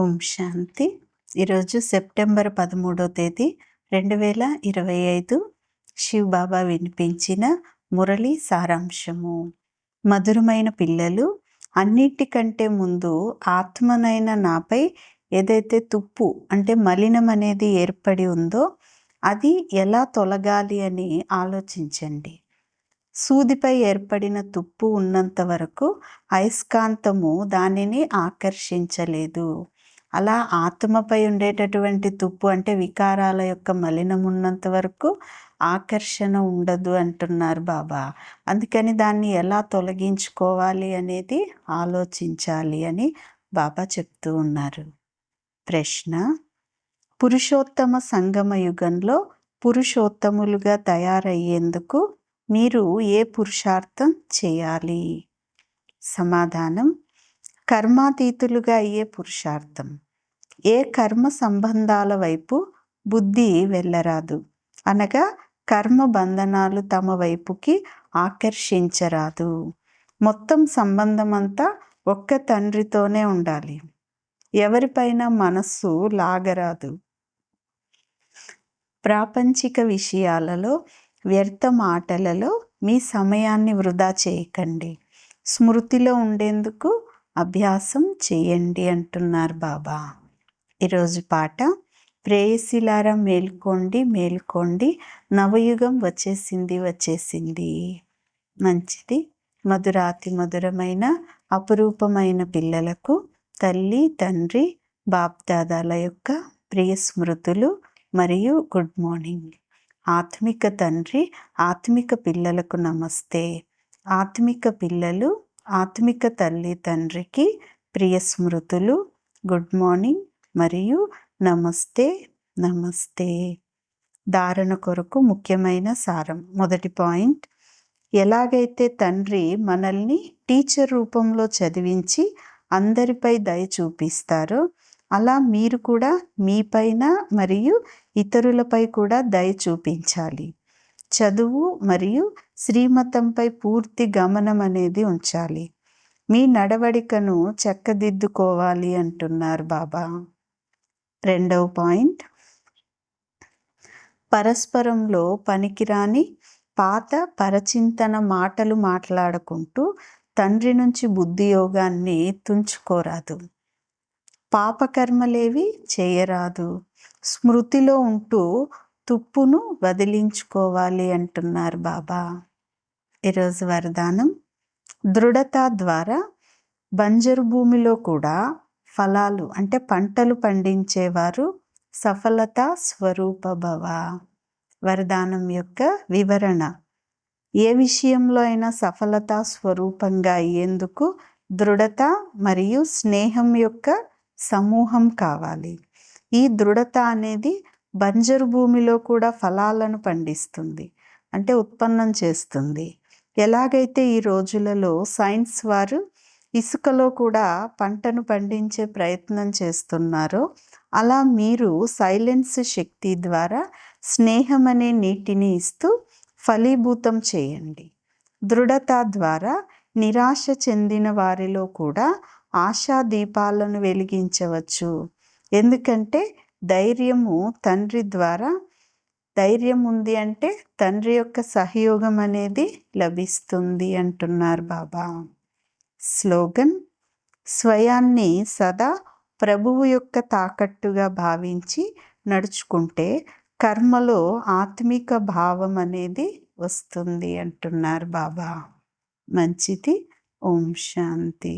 ఓం శాంతి. ఈరోజు సెప్టెంబర్ 13వ తేదీ 2025 శివ్ బాబా వినిపించిన మురళి సారాంశము. మధురమైన పిల్లలు, అన్నిటికంటే ముందు ఆత్మనైన నాపై ఏదైతే తుప్పు అంటే మలినం అనేది ఏర్పడి ఉందో అది ఎలా తొలగాలి అని ఆలోచించండి. సూదిపై ఏర్పడిన తుప్పు ఉన్నంత వరకు అయస్కాంతము దానిని ఆకర్షించలేదు. అలా ఆత్మపై ఉండేటటువంటి తుప్పు అంటే వికారాల యొక్క మలినం ఉన్నంత వరకు ఆకర్షణ ఉండదు అంటున్నారు బాబా. అందుకని దాన్ని ఎలా తొలగించుకోవాలి అనేది ఆలోచించాలి అని బాబా చెప్తూ ఉన్నారు. ప్రశ్న: పురుషోత్తమ సంగమ యుగంలో పురుషోత్తములుగా తయారయ్యేందుకు మీరు ఏ పురుషార్థం చేయాలి? సమాధానం: కర్మాతీతులుగా అయ్యే పురుషార్థం. ఏ కర్మ సంబంధాల వైపు బుద్ధి వెళ్ళరాదు, అనగా కర్మ బంధనాలు తమ వైపుకి ఆకర్షించరాదు. మొత్తం సంబంధం అంతా ఒక్క తండ్రితోనే ఉండాలి. ఎవరిపైన మనస్సు లాగరాదు. ప్రాపంచిక విషయాలలో, వ్యర్థ మాటలలో మీ సమయాన్ని వృధా చేయకండి. స్మృతిలో ఉండేందుకు అభ్యాసం చేయండి అంటున్నారు బాబా. ఈరోజు పాట: ప్రేయసిలారా మేల్కోండి మేల్కోండి, నవయుగం వచ్చేసింది వచ్చేసింది. మంచిది. మధురాతి మధురమైన అపురూపమైన పిల్లలకు తల్లి తండ్రి బాప్దాదాల యొక్క ప్రియ స్మృతులు మరియు గుడ్ మార్నింగ్. ఆత్మిక తండ్రి ఆత్మిక పిల్లలకు నమస్తే. ఆత్మిక పిల్లలు ఆత్మిక తల్లి తండ్రికి ప్రియ స్మృతులు, గుడ్ మార్నింగ్ మరియు నమస్తే నమస్తే. ధారణ కొరకు ముఖ్యమైన సారం. మొదటి పాయింట్: ఎలాగైతే తండ్రి మనల్ని టీచర్ రూపంలో చదివించి అందరిపై దయ చూపిస్తారో అలా మీరు కూడా మీపైన మరియు ఇతరులపై కూడా దయ చూపించాలి. చదువు మరియు శ్రీమతంపై పూర్తి గమనం అనేది ఉంచాలి. మీ నడవడికను చక్కదిద్దుకోవాలి అంటున్నారు బాబా. రెండవ పాయింట్: పరస్పరంలో పనికిరాని పాత పరచింతన మాటలు మాట్లాడుకుంటూ తండ్రి నుంచి బుద్ధి యోగాన్ని తుంచుకోరాదు. పాపకర్మలేవి చేయరాదు. స్మృతిలో ఉంటూ తుప్పును వదిలించుకోవాలి అంటున్నారు బాబా. ఈరోజు వరదానం: దృఢత ద్వారా బంజరు భూమిలో కూడా ఫలాలు అంటే పంటలు పండించేవారు సఫలత స్వరూప భవ. వరదానం యొక్క వివరణ: ఏ విషయంలో అయినా సఫలత స్వరూపంగా అయ్యేందుకు దృఢత మరియు స్నేహం యొక్క సమూహం కావాలి. ఈ దృఢత అనేది బంజరు భూమిలో కూడా ఫలాలను పండిస్తుంది, అంటే ఉత్పన్నం చేస్తుంది. ఎలాగైతే ఈ రోజులలో సైన్స్ వారు ఇసుకలో కూడా పంటను పండించే ప్రయత్నం చేస్తున్నారో అలా మీరు సైలెన్స్ శక్తి ద్వారా స్నేహం అనే నీటిని ఇస్తూ ఫలీభూతం చేయండి. దృఢత ద్వారా నిరాశ చెందిన వారిలో కూడా ఆశా దీపాలను వెలిగించవచ్చు. ఎందుకంటే ధైర్యము తండ్రి ద్వారా, ధైర్యం ఉంది అంటే తండ్రి యొక్క సహయోగం అనేది లభిస్తుంది అంటున్నారు బాబా. స్లోగన్: స్వయాన్ని సదా ప్రభువు యొక్క తాకట్టుగా భావించి నడుచుకుంటే కర్మలో ఆత్మిక భావం అనేది వస్తుంది అంటున్నారు బాబా. మంచిది. ఓం శాంతి.